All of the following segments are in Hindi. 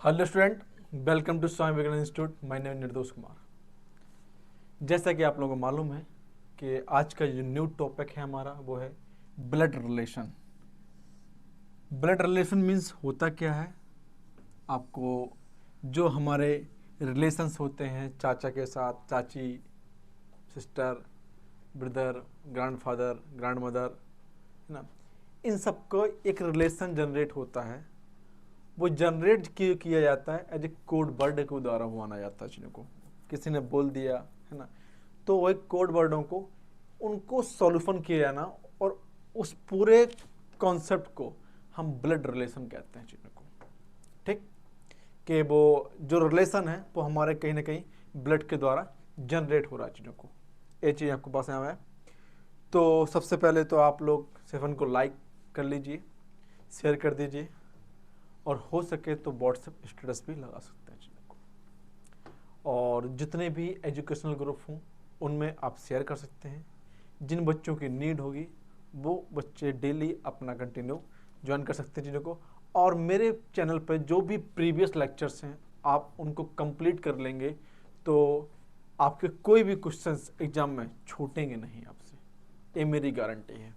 Hello student, welcome to Swami Vivekananda institute. My name Nirdosh Kumar. जैसा कि आप लोगों को मालूम है कि आज का जो न्यू टॉपिक है हमारा वो है blood relation. Blood relation means होता क्या है। आपको जो हमारे रिलेशंस होते हैं चाचा के साथ, चाची, सिस्टर, ब्रदर, ग्रैंडफादर, ग्रैंडमदर, है ना, इन सबको एक रिलेशन जनरेट होता है। वो जनरेट किया जाता है एज ए कोड वर्ड के द्वारा माना जाता है चीज़ों को। किसी ने बोल दिया है ना, तो वो एक कोड वर्डों को उनको सॉल्यूशन किया जाना, और उस पूरे कॉन्सेप्ट को हम ब्लड रिलेशन कहते हैं चीज़ों को। ठीक, कि वो जो रिलेशन है वो हमारे कहीं ना कहीं ब्लड के द्वारा जनरेट हो रहा है चीज़ों को। ये चीज़ आपके पास यहाँ है। तो सबसे पहले तो आप लोग सेवन को लाइक कर लीजिए, शेयर कर दीजिए, और हो सके तो व्हाट्सएप स्टेटस भी लगा सकते हैं चीज़ों को। और जितने भी एजुकेशनल ग्रुप हों उनमें आप शेयर कर सकते हैं। जिन बच्चों की नीड होगी वो बच्चे डेली अपना कंटिन्यू ज्वाइन कर सकते हैं चीज़ों को। और मेरे चैनल पर जो भी प्रीवियस लेक्चर्स हैं आप उनको कंप्लीट कर लेंगे तो आपके कोई भी क्वेश्चंस एग्जाम में छूटेंगे नहीं आपसे, ये मेरी गारंटी है।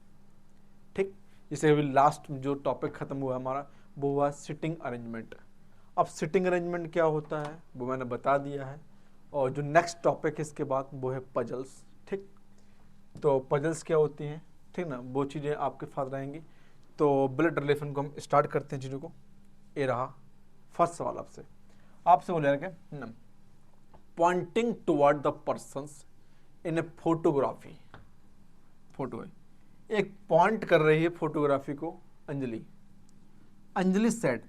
ठीक, जैसे अभी लास्ट जो टॉपिक ख़त्म हुआ हमारा वो हुआ सिटिंग अरेंजमेंट। अब सिटिंग अरेंजमेंट क्या होता है वो मैंने बता दिया है। और जो नेक्स्ट टॉपिक है इसके बाद वो है पजल्स। ठीक, तो पजल्स क्या होती हैं, ठीक ना, वो चीज़ें आपके साथ रहेंगी। तो ब्लड रिलेशन को हम स्टार्ट करते हैं चीज़ों को। ये रहा फर्स्ट सवाल आपसे बोले क्या ना, pointing toward the persons in a photography. Photo है, एक पॉइंट कर रही है फोटोग्राफी को अंजलि सेड।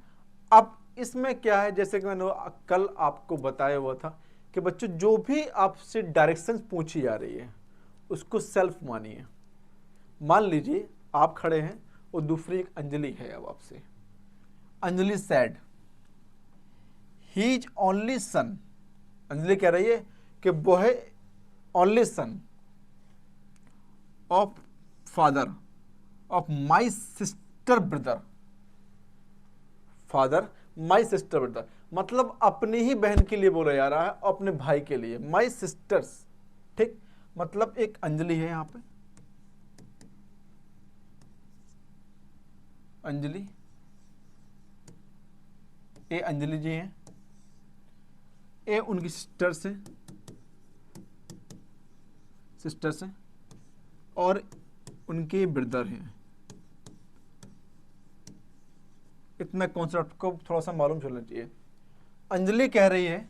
अब इसमें क्या है, जैसे कि मैंने कल आपको बताया हुआ था कि बच्चों जो भी आपसे डायरेक्शंस पूछी जा रही है उसको सेल्फ मानिए। मान लीजिए आप खड़े हैं और दूसरी एक अंजलि है। अब आपसे Anjali said he is only son. Anjali कह रही है कि वो है only son of father of my sister brother. Father my sister brother मतलब अपनी ही बहन के लिए बोला जा रहा है, अपने भाई के लिए माई सिस्टर्स। ठीक, मतलब एक अंजलि है यहाँ पे, अंजलि, ये अंजलि जी हैं, ये उनकी सिस्टर्स हैं, और उनके ब्रदर हैं। इतना कॉन्सेप्ट को थोड़ा सा मालूम चलना चाहिए। अंजलि कह रही है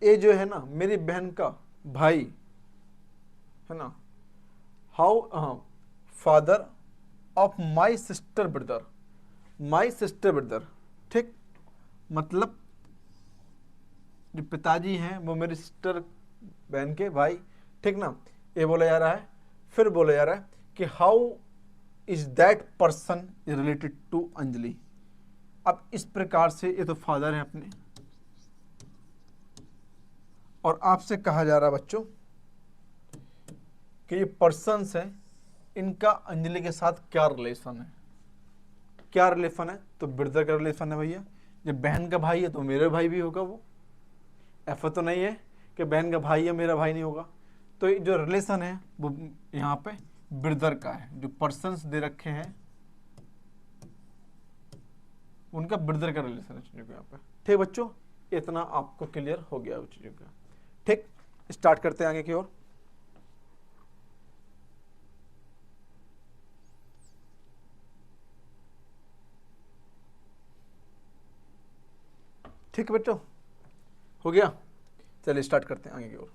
ये जो है ना मेरी बहन का भाई है ना, how father of my sister brother. ठीक, मतलब जो पिताजी हैं वो मेरी सिस्टर बहन के भाई। ठीक ना, ये बोला जा रहा है। फिर बोला जा रहा है कि how is that person related to Anjali. अब इस प्रकार से ये तो फादर है अपने, और आपसे कहा जा रहा है बच्चों कि ये पर्सन्स हैं, इनका अंजलि के साथ क्या रिलेशन है। क्या रिलेशन है, तो ब्रदर का रिलेशन है भैया। जब बहन का भाई है तो मेरे भाई भी होगा। वो ऐसा तो नहीं है कि बहन का भाई है मेरा भाई नहीं होगा। तो जो रिलेशन है वो यहाँ पे ब्रदर का है। जो पर्सन्स दे रखे हैं उनका ब्रदर का रिलेशन है चीज़ों को यहाँ पे। ठीक बच्चों, इतना आपको क्लियर हो गया उस चीज़ों का। ठीक, स्टार्ट करते हैं आगे की ओर। ठीक है बच्चों, हो गया। चलिए स्टार्ट करते हैं आगे की ओर।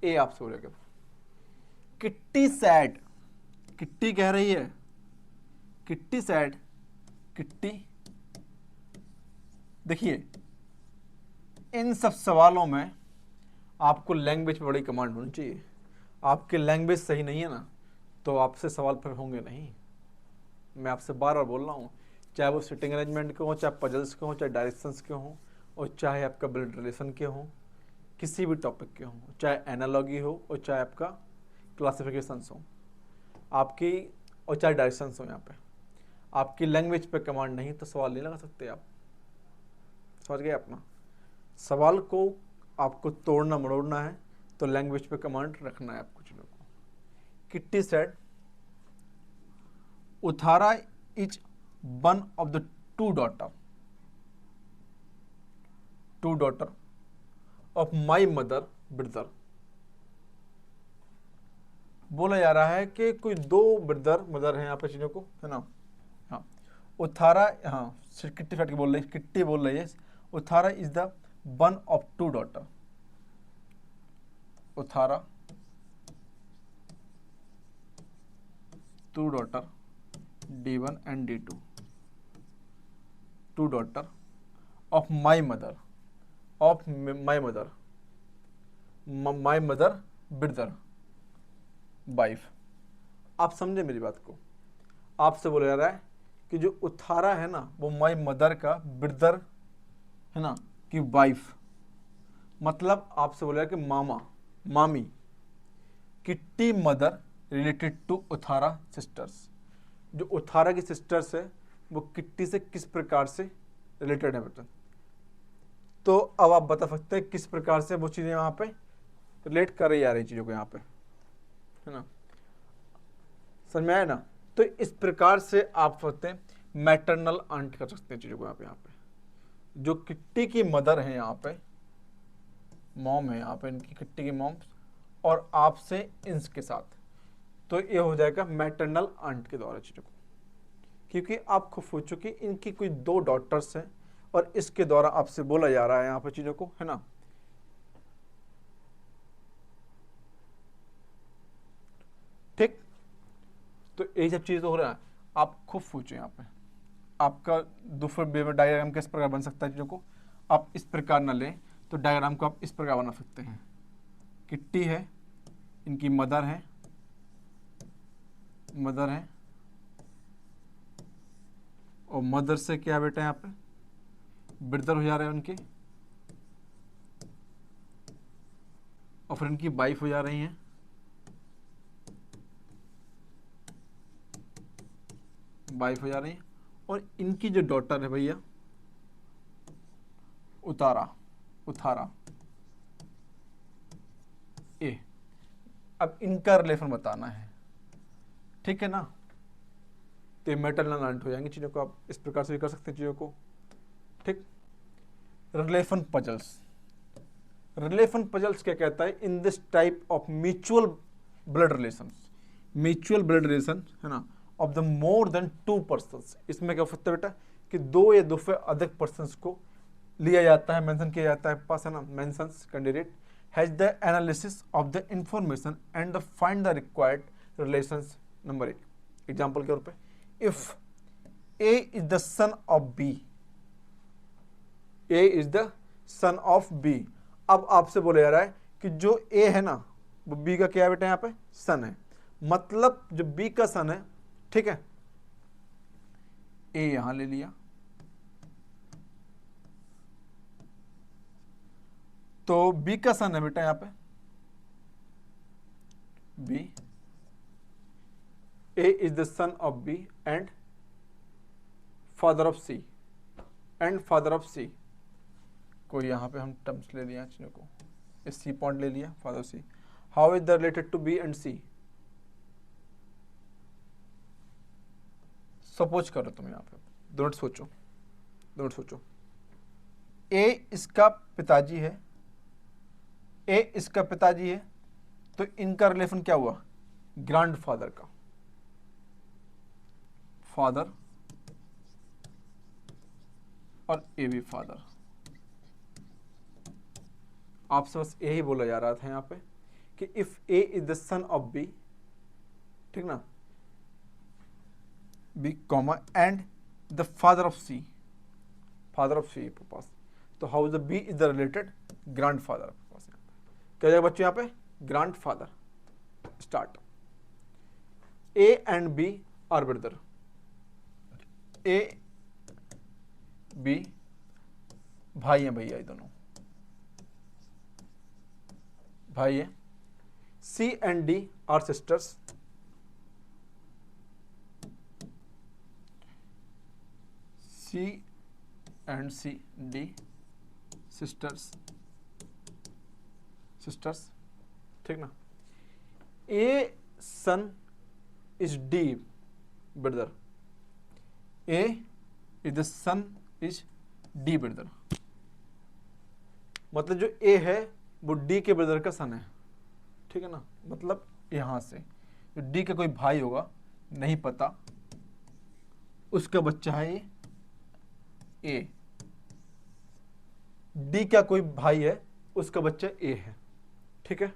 ए आपसे बोलेगा किट्टी सैड। किट्टी कह रही है, किट्टी सैड, किट्टी। देखिए इन सब सवालों में आपको लैंग्वेज पर बड़ी कमांड होनी चाहिए। आपकी लैंग्वेज सही नहीं है ना तो आपसे सवाल फिर होंगे नहीं। मैं आपसे बार बार बोल रहा हूँ, चाहे वो सिटिंग अरेंजमेंट के हों, चाहे पजल्स के हों, चाहे डायरेक्शंस के हों, और चाहे आपका ब्लड रिलेशन के हों, किसी भी टॉपिक के हों, चाहे एनालॉगी हो और चाहे आपका क्लासिफिकेशंस हो आपकी, और चाहे डायरेक्शंस हो। यहाँ पे आपकी लैंग्वेज पे कमांड नहीं तो सवाल नहीं लगा सकते आप। समझ गए अपना? सवाल को आपको तोड़ना मरोड़ना है तो लैंग्वेज पे कमांड रखना है आपको चीज़ों को। Kitty said Uthara is one of the two daughter of my mother brother. बोला जा रहा है कि कोई दो ब्रदर मदर हैं यहाँ पे चीज़ों को, है ना? हाँ, उथारा, हाँ किट्टी फैट बोल रही है, किट्टी बोल रही है Uthara is the one of two daughter. Uthara two daughter D1 and D2, two daughter of my mother, of my mother brother wife. आप समझे मेरी बात को? आपसे बोला जा रहा है कि जो उथारा है ना वो माई मदर का ब्रदर है ना कि वाइफ, मतलब आपसे बोला कि मामा मामी। Kitty mother related to Uthara sisters. जो उथारा की सिस्टर्स है वो किट्टी से किस प्रकार से रिलेटेड है बेटा? तो अब आप बता सकते हैं किस प्रकार से वो चीज़ें यहाँ पे रिलेट कर रही आ रही चीज़ों को यहाँ पे, है ना? समझ में आया ना? तो इस प्रकार से आप सकते हैं मैटरनल आंट कर सकते हैं चीज़ों को यहाँ पे। जो किट्टी की मदर है यहाँ पे, मॉम है यहाँ पे, इनकी किट्टी की मॉम, और आपसे इंस के साथ, तो ये हो जाएगा मैटरनल आंट के द्वारा चीज़ों को। क्योंकि आप खुद सोचो कि इनकी कोई दो डॉटर्स हैं और इसके द्वारा आपसे बोला जा रहा है यहाँ पर चीज़ों को, है ना? ठीक, तो ये सब चीज़ तो हो रहा है। आप खुद सोचो यहाँ पे आपका दूसरे डायग्राम किस प्रकार बन सकता है चीज़ों को। आप इस प्रकार ना लें तो डायग्राम को आप इस प्रकार बना सकते हैं। किट्टी है, इनकी मदर है और मदर से क्या बेटा यहाँ पे ब्रदर हो जा रहे हैं उनके, और फिर इनकी वाइफ हो जा रही हैं। वाइफ हो जा रही है, और इनकी जो डॉटर है भैया उथारा ए। अब इनका रिलेशन बताना है, ठीक है ना? तो मैटरनल आंट हो जाएंगे चीज़ों को। आप इस प्रकार से भी कर सकते हैं चीज़ों को, ठीक। रिलेशन पजल्स क्या कहता है? In this type of mutual blood relation है ना of the more than to persons. इसमें क्या हो सकता है बेटा कि दो या दो से अधिक पर्सन्स को लिया जाता है, मेंशन किया जाता है पास, है ना? Mentions candidate has the analysis of the information and the find the required relations. Number 1 example के तौर पे, if A is the son of B, A is the son of B. अब आपसे बोला जा रहा है कि जो ए है ना वो बी का क्या है बेटा? यहाँ पे सन है, मतलब जो बी का सन है, ठीक है? ए यहां ले लिया, तो बी का सन है बेटा यहाँ पे B. A is the son of B and father of C, कोई यहाँ पे हम टर्म्स ले लिया चीज़ों को, इस सी पॉइंट ले लिया, father C. How is the related to B and C? Suppose करो तुम यहाँ पे, दोनों सोचो। ए इसका पिताजी है, तो इनका रिलेशन क्या हुआ? ग्रैंडफादर का, फादर और ए भी फादर। आपसे बस यही बोला जा रहा था यहाँ पे कि if A is the son of B, ठीक ना, B comma and the father of C पास, तो how the B is the related grandfather पास। क्या जाएगा बच्चों यहाँ पे? Grandfather. Start. A and B are brother, A B भाई हैं भैया, ये दोनों भाई है। C and D are sisters, C and C D sisters, ठीक ना। A son is D brother, A is the son is D brother, मतलब जो ए है वो डी के ब्रदर का सन है, ठीक है ना। मतलब यहां से जो डी का कोई भाई होगा, नहीं पता, उसका बच्चा है ए, डी का कोई भाई है, उसका बच्चा ए है, ठीक है।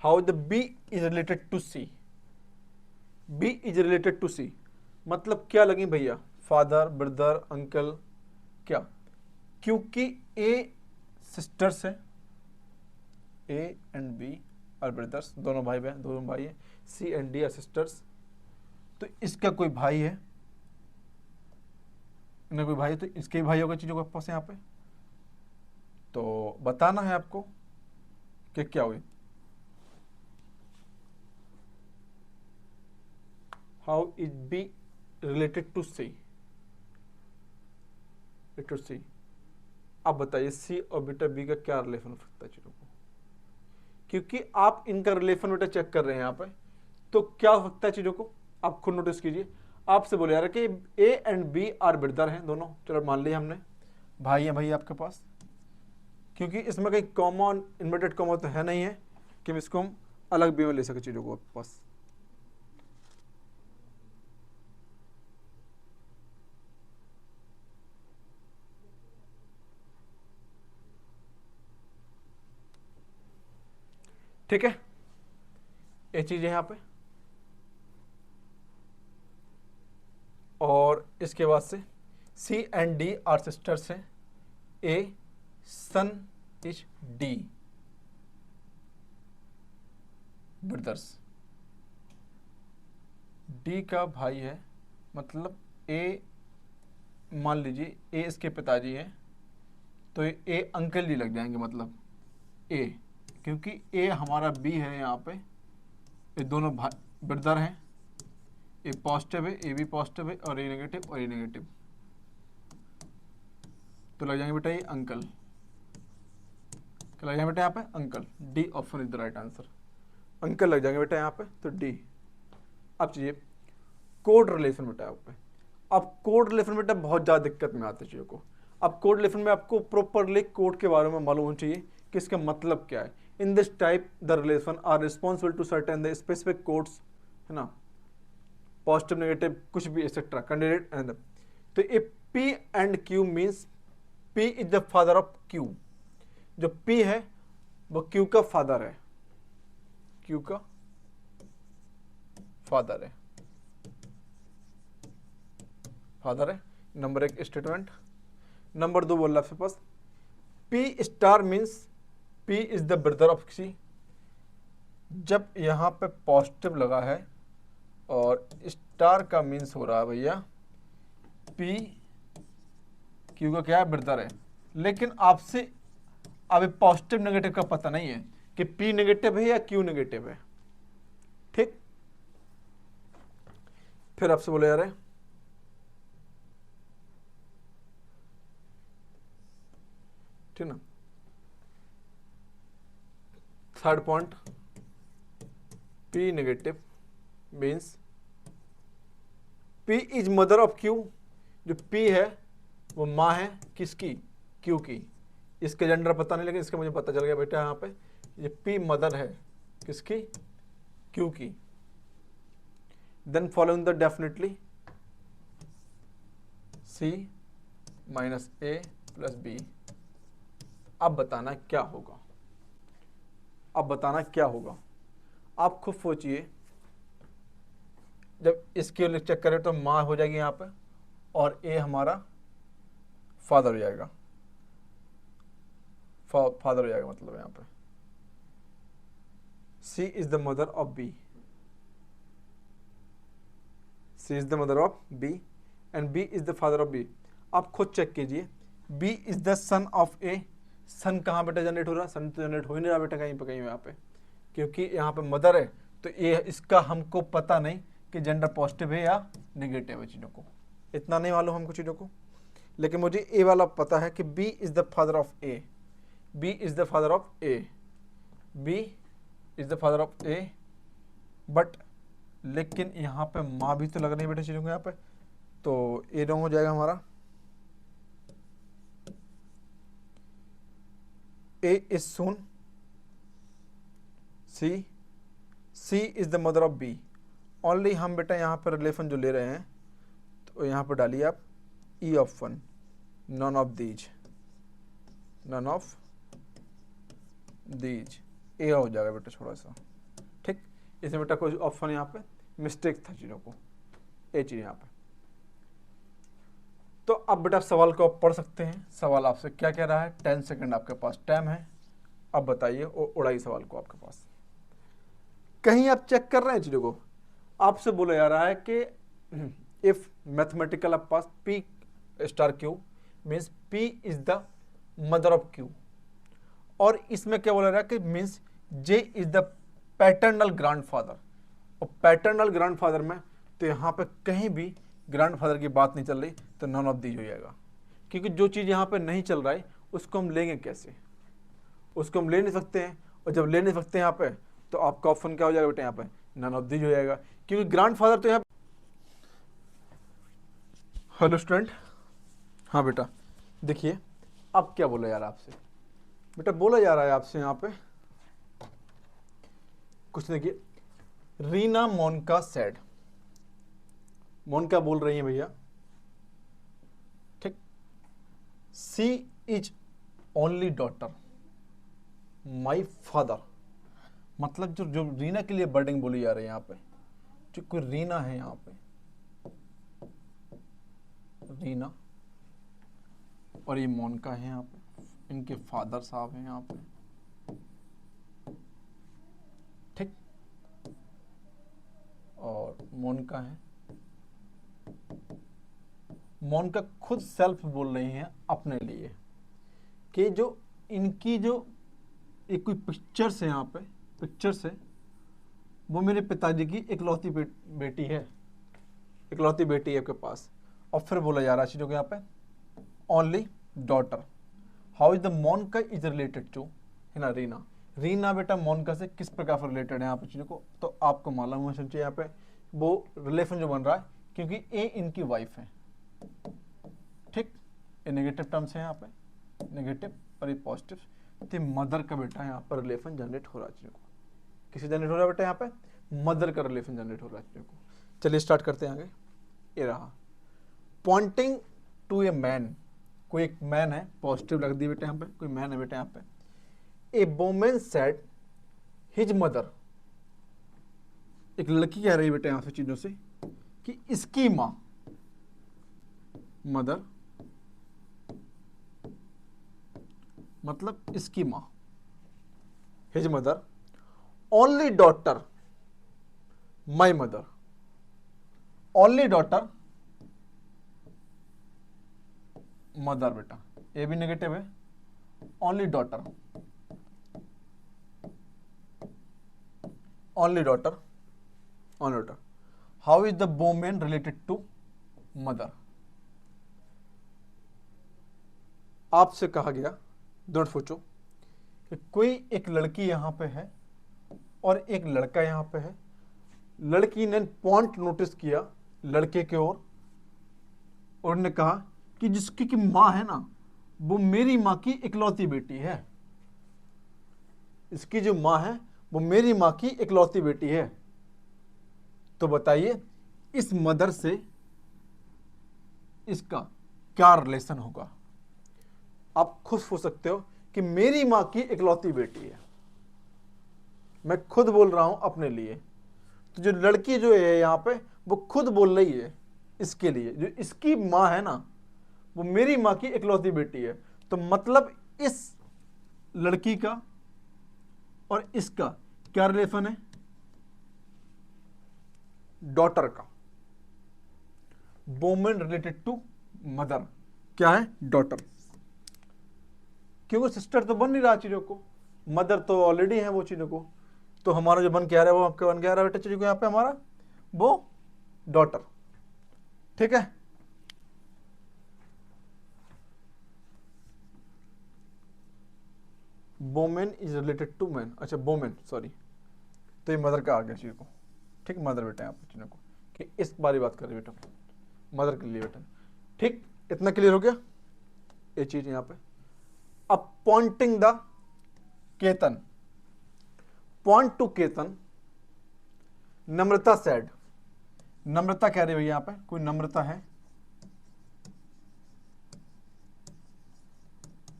How the B is related to C, B is related to C, मतलब क्या लगी भैया, फादर, ब्रदर, अंकल, क्या, क्योंकि ए सिस्टर्स है, A and B are brothers, दोनों भाई बहन, दोनों भाई है, C and D are sisters, तो इसका कोई भाई है, इनका कोई भाई है, तो इसके भी भाई होगा चीजों के पास यहाँ पे, तो बताना है आपको कि क्या हुई। How is B related to C, to C, अब बताइए सी और बेटा बी का क्या रिलेशन हो सकता है चीजों को, क्योंकि आप इनका रिलेशन बेटा चेक कर रहे हैं यहाँ पे, तो क्या हो सकता है चीजों को आप खुद नोटिस कीजिए। आपसे बोले यार कि A and B are brother हैं दोनों, चलो मान लिया हमने, भाई है भाई आपके पास, क्योंकि इसमें कहीं कॉमन इन्वर्टेड कॉमा तो है नहीं है कि इसको हम अलग भी में ले सके चीजों को आपके पास। ठीक है, ये चीज है यहाँ पे, और इसके बाद से सी एंड डी आर सिस्टर्स हैं, ए son is D brothers, D का भाई है, मतलब ए, मान लीजिए ए इसके पिताजी हैं, तो ए अंकल जी लग जाएंगे, मतलब ए, क्योंकि ए हमारा बी है यहाँ पे, ये दोनों भाई ब्रदर हैं, ए पॉजिटिव है, ए भी पॉजिटिव है, और ए नेगेटिव और ए नेगेटिव, तो लग जाएंगे बेटा ये अंकल, क्या लग जाएंगे बेटा यहाँ पे uncle, D option is the right answer, uncle लग जाएंगे बेटा यहाँ पे, तो डी। अब चाहिए कोड रिलेशन बेटा यहाँ पे, अब कोड रिलेशन बेटा बहुत ज़्यादा दिक्कत में आते चीज़ों को, अब कोड रिलेशन में आपको प्रॉपरली कोड के बारे में मालूम होना चाहिए कि इसका मतलब क्या है। In this type the relation are responsible to certain the specific codes, है ना, पॉजिटिव नेगेटिव कुछ भी एक्सेट्रा कैंडिडेट एंड, तो A P and Q means P is the father of Q, जो पी है वो क्यू का फादर है, क्यू का फादर है, फादर है, नंबर एक स्टेटमेंट। नंबर दो बोल रहा आपके पास P star means P is the brother of C, जब यहां पे पॉजिटिव लगा है और स्टार का मीन्स हो रहा है भैया पी क्यू का क्या है, ब्रदर है, लेकिन आपसे अभी पॉजिटिव नेगेटिव का पता नहीं है कि पी नेगेटिव है या क्यू नेगेटिव है, ठीक। फिर आपसे बोले यार ठीक ना, third point P negative means P is mother of Q, जो पी है वो माँ है किसकी, क्यू की, इसके जेंडर पता नहीं लेकिन इसका मुझे पता चल गया बेटा यहाँ पे ये पी मदर है किसकी, क्यू की। Then following the definitely C minus A plus B, अब बताना क्या होगा, अब बताना क्या होगा, आप खुद सोचिए, जब इसके चेक करें तो माँ हो जाएगी यहाँ पे और ए हमारा फादर हो जाएगा, फादर हो जाएगा, मतलब यहाँ पे C is the mother of B, C is the mother of B and B is the father of B. आप खुद चेक कीजिए, B is the son of A, son कहाँ बेटा जनरेट हो रहा, सन तो जनरेट हो ही नहीं रहा बेटा कहीं पे, कहीं यहाँ पे, क्योंकि यहाँ पे मदर है, तो ये इसका हमको पता नहीं कि जेंडर पॉजिटिव है या नेगेटिव है चीज़ों को, इतना नहीं मालूम हमको चीज़ों को, लेकिन मुझे ए वाला पता है कि B is the father of A, B is the father of A, B is the father of A, but लेकिन यहाँ पे माँ भी तो लग रही है बेटा चीज़ों को यहाँ पे, तो ए रॉन्ग हो जाएगा हमारा। A is son, C, C is the mother of B. Only हम बेटा यहाँ पर रिलेशन जो ले रहे हैं तो यहाँ पर डालिए आप E of one, none of these, none of these, A हो जाएगा बेटा थोड़ा सा, ठीक। इसमें बेटा कोई ऑप्शन यहाँ पे मिस्टेक था चीज़ों को, ए चीज़ यहाँ पे। तो अब बेटा सवाल को आप पढ़ सकते हैं। सवाल आपसे क्या कह रहा है, 10 सेकंड आपके पास टाइम है। अब बताइए उड़ाई सवाल को आपके पास। कहीं आप चेक कर रहे हैं चीज़ों को, आपसे बोला जा रहा है कि if mathematical of pass P star Q means P is the mother of Q, और इसमें क्या बोला रहा है कि means J is the paternal grandfather, और पैटर्नल ग्रैंडफादर में तो यहाँ पे कहीं भी ग्रैंडफादर की बात नहीं चल रही, तो नॉन ऑफ दीज हो जाएगा, क्योंकि जो चीज़ यहाँ पे नहीं चल रहा है उसको हम लेंगे कैसे, उसको हम ले नहीं सकते हैं, और जब ले नहीं सकते हैं यहाँ पे तो आपका ऑप्शन क्या हो जाएगा बेटा यहाँ पे, नॉन ऑफ दीज हो जाएगा, क्योंकि ग्रैंडफादर तो यहाँ। हेलो स्टूडेंट, हाँ बेटा देखिए अब क्या बोला जा रहा है आपसे, बेटा बोला जा रहा है आपसे यहाँ पे कुछ देखिए, रीना मोनिका सेड, मोनिका बोल रही है भैया, ठीक, C is only daughter my father, मतलब जो रीना के लिए वर्डिंग बोली जा रही है यहाँ पे, जो कोई रीना है यहाँ पे, रीना और ये मोनिका है यहाँ पे, इनके फादर साहब हैं यहाँ पे, ठीक, और मोनिका है, मोनिका खुद सेल्फ बोल रही हैं अपने लिए कि जो इनकी जो एक कोई पिक्चर्स है यहाँ पे, पिक्चर्स है, वो मेरे पिताजी की इकलौती बेटी है, इकलौती बेटी है आपके पास। और फिर बोला जा रहा है चीज़ों को यहाँ पे only daughter, how is the Monica is related to, है ना, रीना, रीना बेटा मोनिका से किस प्रकार से रिलेटेड है यहाँ पे चीज़ों को, तो आपको मालूम होना चाहिए यहाँ पे वो रिलेशन जो बन रहा है, क्योंकि ए इनकी वाइफ है, ठीक, ये नेगेटिव टर्म्स है यहाँ पे, नेगेटिव और ये पॉजिटिव, तो मदर का बेटा यहाँ पर रिलेशन जनरेट हो रहा है चीज़ों को, किसी जनरेट हो रहा है बेटा यहाँ पे, मदर का रिलेशन जनरेट हो रहा है चीज़ों को। चलिए स्टार्ट करते हैं आगे। ये रहा पॉइंटिंग टू ए मैन, कोई एक मैन है, पॉजिटिव रख दी बेटा यहाँ पे, कोई मैन है बेटा यहाँ पे, a woman said his mother, एक लड़की कह रही है बेटा यहाँ से चीजों से कि इसकी माँ, मदर मतलब इसकी माँ, his mother, only daughter my mother, only daughter mother बेटा, ये भी नेगेटिव है, only daughter, only daughter, only daughter, how is the woman related to mother. आपसे कहा गया, डोंट सोचो, कि कोई एक लड़की यहां पे है और एक लड़का यहां पे है, लड़की ने पॉइंट नोटिस किया लड़के की ओर और ने कहा कि जिसकी की माँ है ना, वो मेरी माँ की इकलौती बेटी है, इसकी जो माँ है वो मेरी माँ की इकलौती बेटी है, तो बताइए इस मदर से इसका क्या रिलेशन होगा। आप खुद सोच सकते हो कि मेरी माँ की इकलौती बेटी है, मैं खुद बोल रहा हूं अपने लिए, तो जो लड़की जो है यहाँ पे वो खुद बोल रही है इसके लिए, जो इसकी माँ है ना वो मेरी माँ की इकलौती बेटी है, तो मतलब इस लड़की का और इसका क्या रिलेशन है, डॉटर का, वुमन रिलेटेड टू मदर क्या है, डॉटर, क्योंकि सिस्टर तो बन नहीं रहा चीजों को, मदर तो ऑलरेडी है वो चीजों को, तो हमारा जो बन के आ रहा है वो आपके बन के आ रहा है बेटा चीजों को यहाँ पे हमारा वो डॉटर, ठीक है। Women is related to man, अच्छा वोमेन सॉरी, तो ये मदर का आ गया चीज को, ठीक, मदर बेटा यहाँ पे चीजों को, कि इस बारे बात कर रहे बेटा, मदर के लिए बेटा, ठीक, इतना क्लियर हो गया ये चीज यहाँ पे। अब pointing the Ketan, point to Ketan, Namrata said, Namrata कह रही है यहाँ पे, कोई नम्रता है,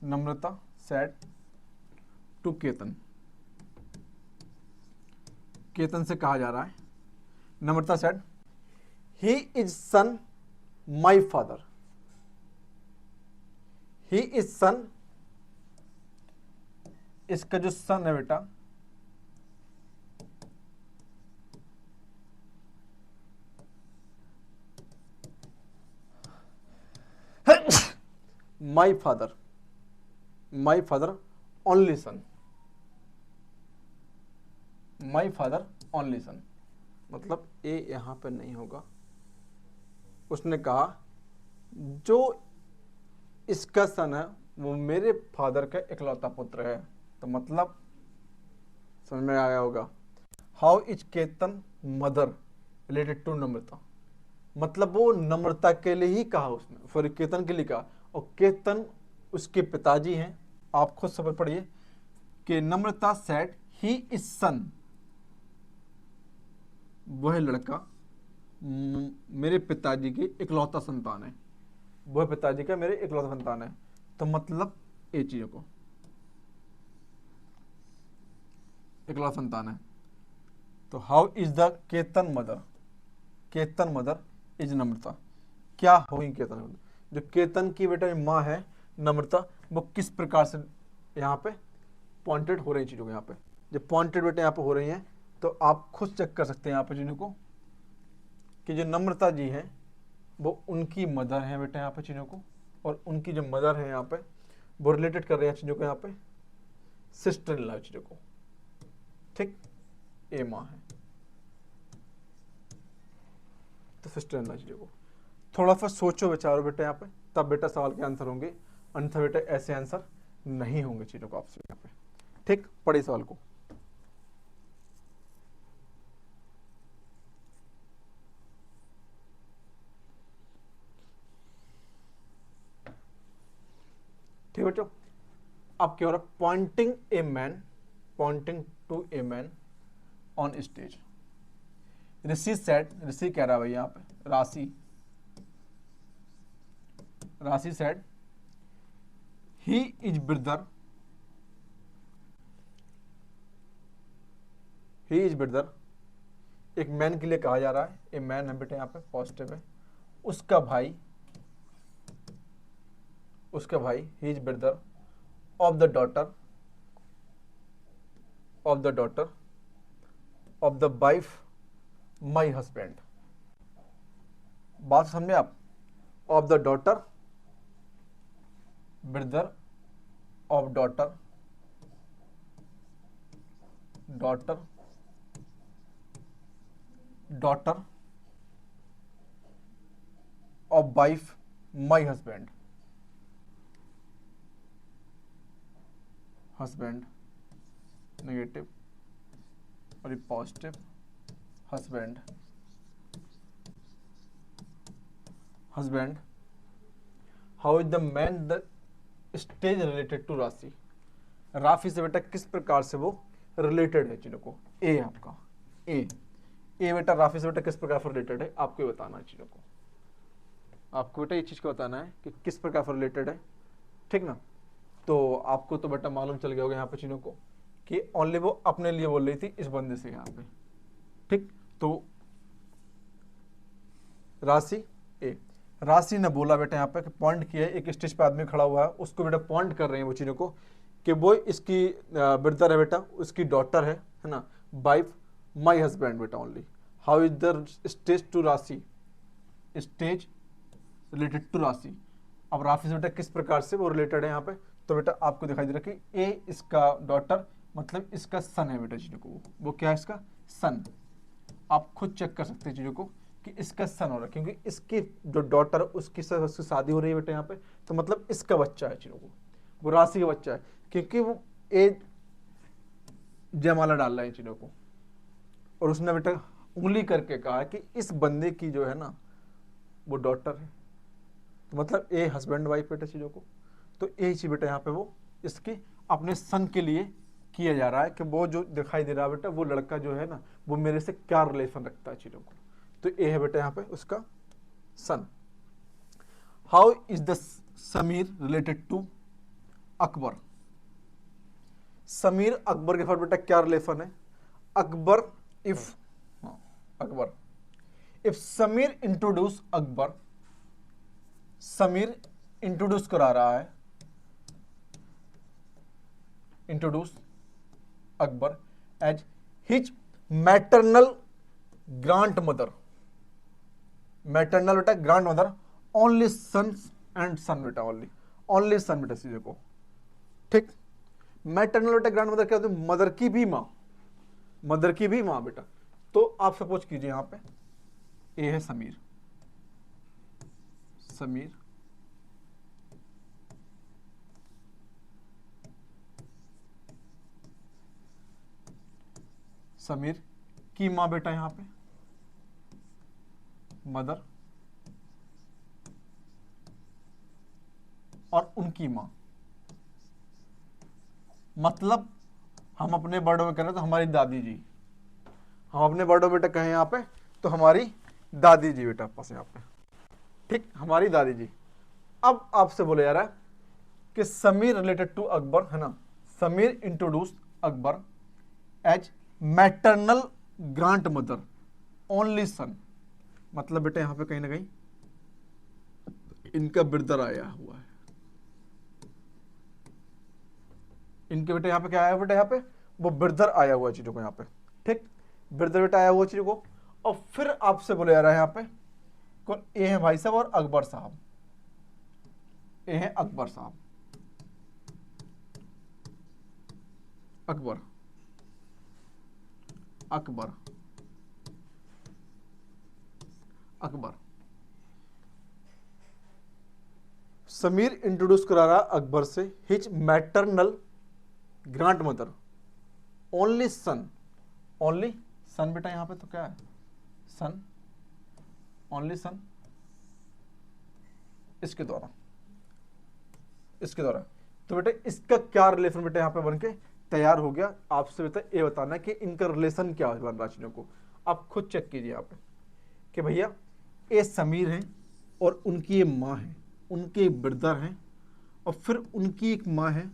नम्रता सेड टू केतन, केतन से कहा जा रहा है, Namrata said he is son my father, he is son, इसका जो सन है बेटा my father, my father only son, my father only son, मतलब ए यहां पे नहीं होगा। उसने कहा जो इसका सन है वो मेरे फादर का इकलौता पुत्र है, तो मतलब समझ में आया होगा। How is Ketan mother related to Namrata, मतलब वो नम्रता के लिए ही कहा उसने, सॉरी केतन के लिए कहा, और केतन उसके पिताजी हैं। आप खुद समझ पड़िए कि नम्रता सेड ही इज सन, वह लड़का मेरे पिताजी की इकलौता संतान है, वह पिताजी का मेरे इकलौता संतान है, तो मतलब ये चीजों को इकलौता संतान है। तो how is the Ketan mother, Ketan mother is Namrata, क्या होगी केतन मदर, जो केतन की बेटा माँ है नम्रता, वो किस प्रकार से यहाँ पे पॉइंटेड हो रही चीजों को, यहाँ पे जब पॉइंटेड बेटा यहाँ पे हो रही हैं, तो आप खुद चेक कर सकते हैं यहाँ पे चीजों को कि जो नम्रता जी हैं वो उनकी मदर है बेटा यहाँ पे चीजों को, और उनकी जो मदर है यहाँ पे वो रिलेटेड कर रहे हैं चीजों को यहाँ पे सिस्टर इन लॉ चीजों को, ठीक, ए माँ है तो सिस्टर इन लॉ चीजों को। थोड़ा सा सोचो विचारो बेटा यहाँ पे, तब बेटा सवाल के आंसर होंगे, अन्यथा बेटा ऐसे आंसर नहीं होंगे चीजों को आपसे यहाँ पे, ठीक। पढ़िए सवाल को। ठीक बच्चों, अब क्या हो रहा है, pointing a man, pointing to a man on stage, Rishi said, Rishi कह रहा है भाई यहाँ पे, Rashi, Rashi said he is brother, he is brother, एक मैन के लिए कहा जा रहा है, ए मैन है बेटा यहाँ पे पॉजिटिव है, उसका भाई, उसका भाई, he is brother of the daughter, of the daughter of the wife my husband, बात समझे आप, of the daughter, brother of daughter, daughter, daughter of wife my husband, husband negative और positive, husband, husband, how is the man the stage related to Rashi, Rashi से बेटा किस प्रकार से वो रिलेटेड है चीजों को, ए आपका ए बेटा राशि से बेटा किस प्रकार से रिलेटेड है, आपको बताना है चीजों को, आपको बेटा ये चीज को बताना है कि किस प्रकार से रिलेटेड है, ठीक ना। तो आपको तो बेटा मालूम चल गया होगा यहाँ पे चीजों को कि ओनली वो अपने लिए बोल रही थी इस बंदे से यहाँ पे, ठीक। तो राशि ए, राशि ने बोला बेटा यहाँ पे कि पॉइंट किया है, एक स्टेज पे आदमी खड़ा हुआ है, उसको बेटा पॉइंट कर रहे हैं वो चीजों को कि वो इसकी ब्रदर है बेटा, उसकी डॉटर है ना, वाइफ माई हस्बैंड बेटा only, how is the stage to Rashi, stage related to Rashi. अब राशि से बेटा किस प्रकार से वो रिलेटेड है यहाँ पे, तो बेटा आपको दिखाई दे रहा है कि ए इसका डॉटर मतलब इसका सन है बेटा चीजों को, वो क्या है इसका सन, आप खुद चेक कर सकते हैं चीजों को कि इसका सन हो रहा है, क्योंकि इसकी जो डॉटर उसकी शादी हो रही है बेटा यहाँ पे, तो मतलब इसका बच्चा है चीजों को, वो राशि का बच्चा है, क्योंकि वो ए जयमाला डाल रहा है इन चीजों को, और उसने बेटा उंगली करके कहा कि इस बंदे की जो है ना वो डॉटर है, तो मतलब ए हस्बैंड वाइफ बेटा चीजों को, तो ए चीज बेटा यहाँ पे वो इसकी अपने सन के लिए किया जा रहा है कि वो जो दिखाई दे रहा है बेटा वो लड़का जो है ना वो मेरे से क्या रिलेशन रखता है चीजों को, तो ए है बेटा यहाँ पे उसका son. How is the Sameer related to Akbar? Sameer Akbar के साथ बेटा क्या रिलेशन है? Akbar if Akbar if Sameer introduce Akbar, Sameer introduce करा रहा है, introduce Akbar as his maternal grand mother, maternal बेटा grand mother, only son and son बेटा, ओनली सन बेटा चीजों को, ठीक। मैटरनल बेटा ग्रांड मदर क्या होती है? मदर की भी मां, मदर की भी मां बेटा। तो आप सपोज कीजिए यहां पे ए है समीर, समीर समीर की मां बेटा यहां पे मदर, और उनकी मां, मतलब हम अपने वर्डों में करें तो हमारी दादी जी, हम अपने वर्डों में बेटा कहें यहां पे तो हमारी दादी जी बेटा पास यहां पे, ठीक, हमारी दादी जी। अब आपसे बोला जा रहा है कि समीर रिलेटेड टू अकबर है ना, Sameer introduce Akbar as maternal grand mother only son, मतलब बेटा यहां पे कहीं ना कहीं इनका ब्रदर आया हुआ है, इनके बेटे यहां पे क्या आया बेटा, यहां पे वो ब्रदर आया हुआ चीजों को यहां पे, ठीक, ब्रदर बेटा आया हुआ चीजों को। और फिर आपसे बोले जा रहा है यहां पे कौन? ए है भाई साहब और अकबर साहब, ए है अकबर साहब, अकबर अकबर अकबर समीर इंट्रोड्यूस करा रहा अकबर से his maternal grand mother only son, only son बेटा यहां पे तो क्या है? सन, ओनली सन, इसके द्वारा, इसके द्वारा। तो बेटा इसका क्या रिलेशन बेटा यहां पे बन के तैयार हो गया? आपसे बेटा ये बताना है कि इनका रिलेशन क्या बन रहा चीजों को, आप खुद चेक कीजिए यहां पे कि भैया ये समीर हैं और उनकी ये माँ है, उनके ब्रदर हैं, और फिर उनकी एक माँ है,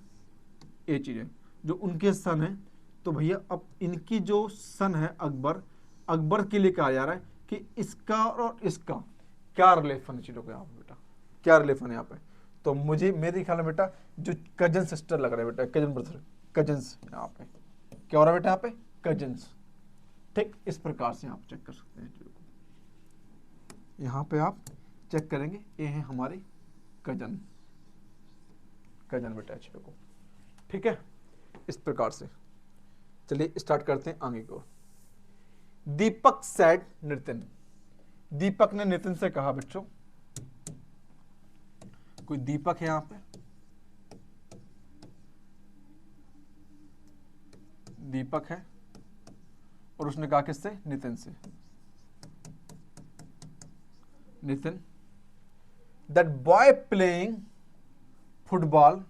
ये चीजें जो उनके सन है। तो भैया अब इनकी जो सन है अकबर, अकबर के लिए कहा जा रहा है कि इसका और इसका क्या रिलेशन है चीजों को, यहाँ पे बेटा क्या रिलेशन है यहाँ पे? तो मुझे मेरे ख्याल में बेटा जो कजन सिस्टर लग रहा है बेटा, कजन ब्रदर, कजन्स यहाँ पे क्या हो रहा है बेटा, यहाँ पे कजन्स, ठीक। इस प्रकार से आप चेक कर सकते हैं चीजों को, यहाँ पे आप चेक करेंगे ये है हमारे कजन, कजन बेटा चीजों को, ठीक है। इस प्रकार से चलिए स्टार्ट करते हैं आगे की ओर। दीपक सेड नितिन, दीपक ने नितिन से कहा बच्चों, कोई दीपक है यहां पे, दीपक है और उसने कहा किससे? नितिन से, Nitin that boy playing football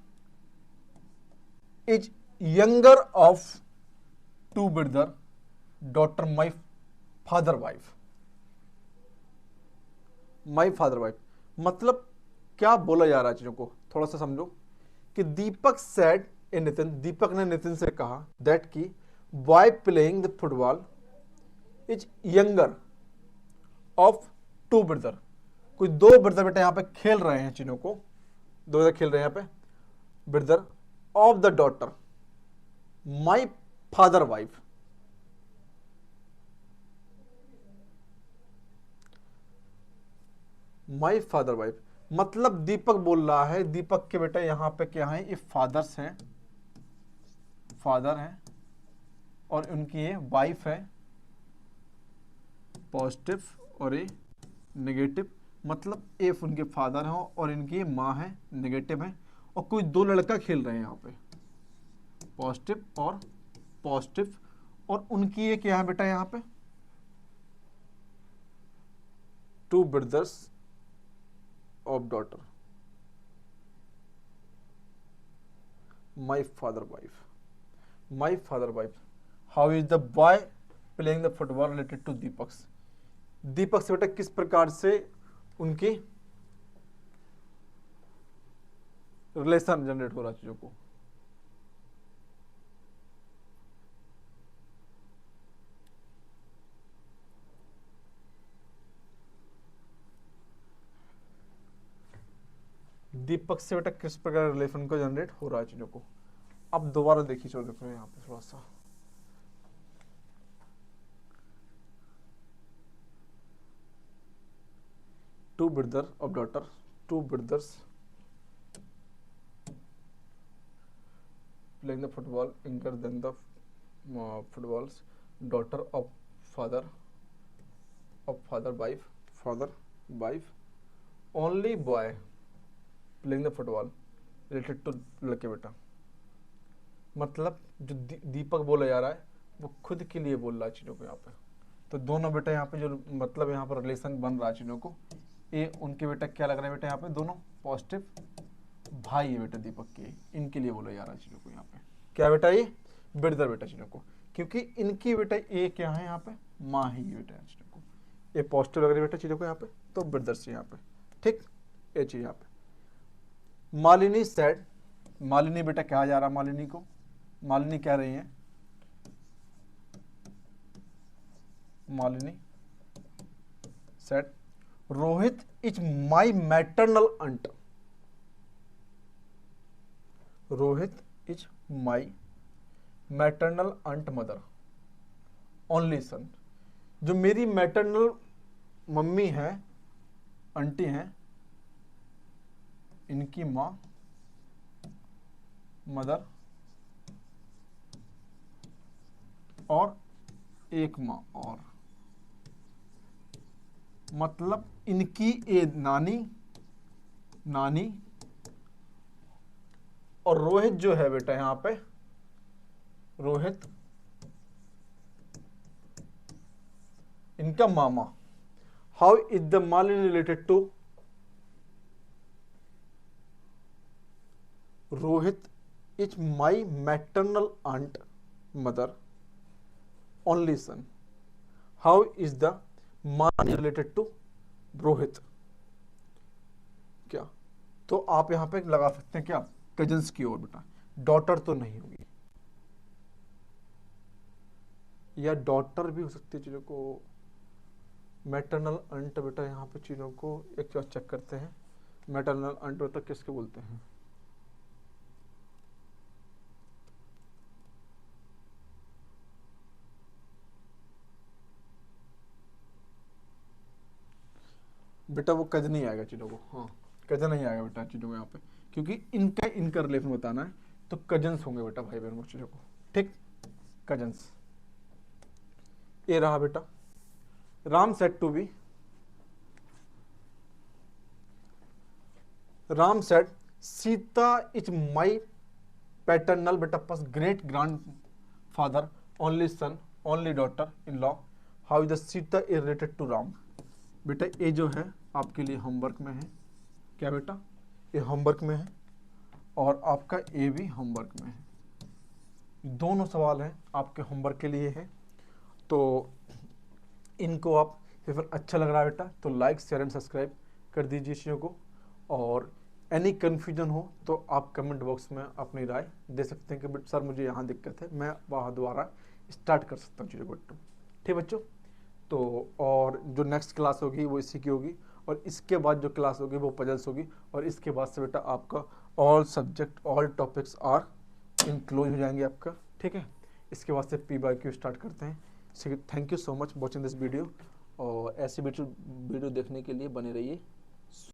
is younger of to brother daughter my father wife, my father wife, मतलब क्या बोला जा रहा है चीजों को थोड़ा सा समझो कि दीपक सेड ए नितिन, दीपक ने नितिन से कहा दैट की boy playing the football is younger of to brother, कोई दो ब्रदर बेटा यहां पे खेल रहे हैं चीजों को, दो ब्रदर खेल रहे हैं यहां पे, brother of the daughter my father wife, my father wife, मतलब दीपक बोल रहा है, दीपक के बेटा यहां पे क्या है, ये फादर्स हैं, फादर हैं, और उनकी ये वाइफ है पॉजिटिव और ये नेगेटिव, मतलब एफ उनके फादर हैं और इनकी माँ है नेगेटिव है, और कोई दो लड़का खेल रहे हैं यहाँ पे, पॉजिटिव और पॉजिटिव, और उनकी ये क्या है बेटा यहाँ पे, two brothers of daughter, my father wife. How is the boy playing the football related to Deepak, Deepak से बेटा किस प्रकार से उनकी रिलेशन जनरेट हो रहा है चीजों को। दीपक से बेटा किस प्रकार रिलेशन को जनरेट हो रहा है चीजों को। अब दोबारा देखिए, चलो देखो यहाँ पे थोड़ा सा, two brother of daughter, two brothers playing the football इंकर then the footballs, daughter of father wife, only boy playing the football related to लड़के बेटा। मतलब जो दीपक बोला जा रहा है वो खुद के लिए बोल रहा है चीज़ों को यहाँ पे। तो दोनों बेटा यहाँ पे जो मतलब यहाँ पर रिलेशन बन रहा है चीज़ों को, ये उनके बेटा क्या लग रहा है बेटा यहाँ पे, दोनों पॉजिटिव भाई है बेटा दीपक के, इनके लिए बोला जा रहा है चीज़ों को यहाँ पे। क्या बेटा, ये ब्रदर बेटा चीज़ों को, क्योंकि इनकी बेटा ये क्या है यहाँ पे, माँ ही बेटा चीज़ों को, ये पॉजिटिव लग रही है बेटा चीज़ों को यहाँ पे, तो ब्रदर से यहाँ पे, ठीक, ये चीज़ यहाँ पे। मालिनी सेड, मालिनी बेटा कहा जा रहा है, मालिनी को, मालिनी कह रही है, Malini said Rohit is my maternal aunt, Rohit is my maternal aunt mother only son, जो मेरी मैटरनल मम्मी है, आंटी हैं, इनकी माँ मदर और एक माँ और, मतलब इनकी ए नानी और रोहित जो है बेटा यहाँ पे, रोहित इनका मामा। How is the Malini related to, Rohit is my maternal aunt mother only son. How is the Malini related to Rohit, क्या, तो आप यहां पे लगा सकते हैं क्या, कजन्स की ओर बेटा, डॉटर तो नहीं होगी, या डॉटर भी हो सकती है चीजों को, मैटरनल अंट बेटा यहाँ पे चीजों को एक बार चेक करते हैं, मैटरनल अंट बेटा किसके बोलते हैं, बेटा वो कजन नहीं आएगा चीजों को, हाँ कजन नहीं आएगा बेटा चीजों को यहाँ पे, क्योंकि इनका रिलेशन बताना है, तो कजन्स होंगे बेटा, भाई बहन चीजों को, ठीक, कजन्स। ये रहा बेटा, Ram said to B, Ram said Sita is my paternal बेटा पास great grand father only son only daughter in law. How is the Sita is related to Ram, बेटा ये जो है आपके लिए होमवर्क में है, क्या बेटा, ये होमवर्क में है और आपका ये भी होमवर्क में है, दोनों सवाल हैं आपके होमवर्क के लिए है। तो इनको आप फिर अच्छा लग रहा है बेटा तो लाइक शेयर एंड सब्सक्राइब कर दीजिए चीज़ों को, और एनी कन्फ्यूजन हो तो आप कमेंट बॉक्स में अपनी राय दे सकते हैं कि सर मुझे यहाँ दिक्कत है, मैं वहाँ दोबारा स्टार्ट कर सकता हूँ चीज़ों को, ठीक बच्चों। तो और जो नेक्स्ट क्लास होगी वो इसी की होगी, और इसके बाद जो क्लास होगी वो पजल्स होगी, और इसके बाद से बेटा आपका all subject all topics are include हो जाएंगे आपका, ठीक है। इसके बाद से P/Q स्टार्ट करते हैं। Thank you so much watching this video, और ऐसी वीडियो देखने के लिए बने रहिए।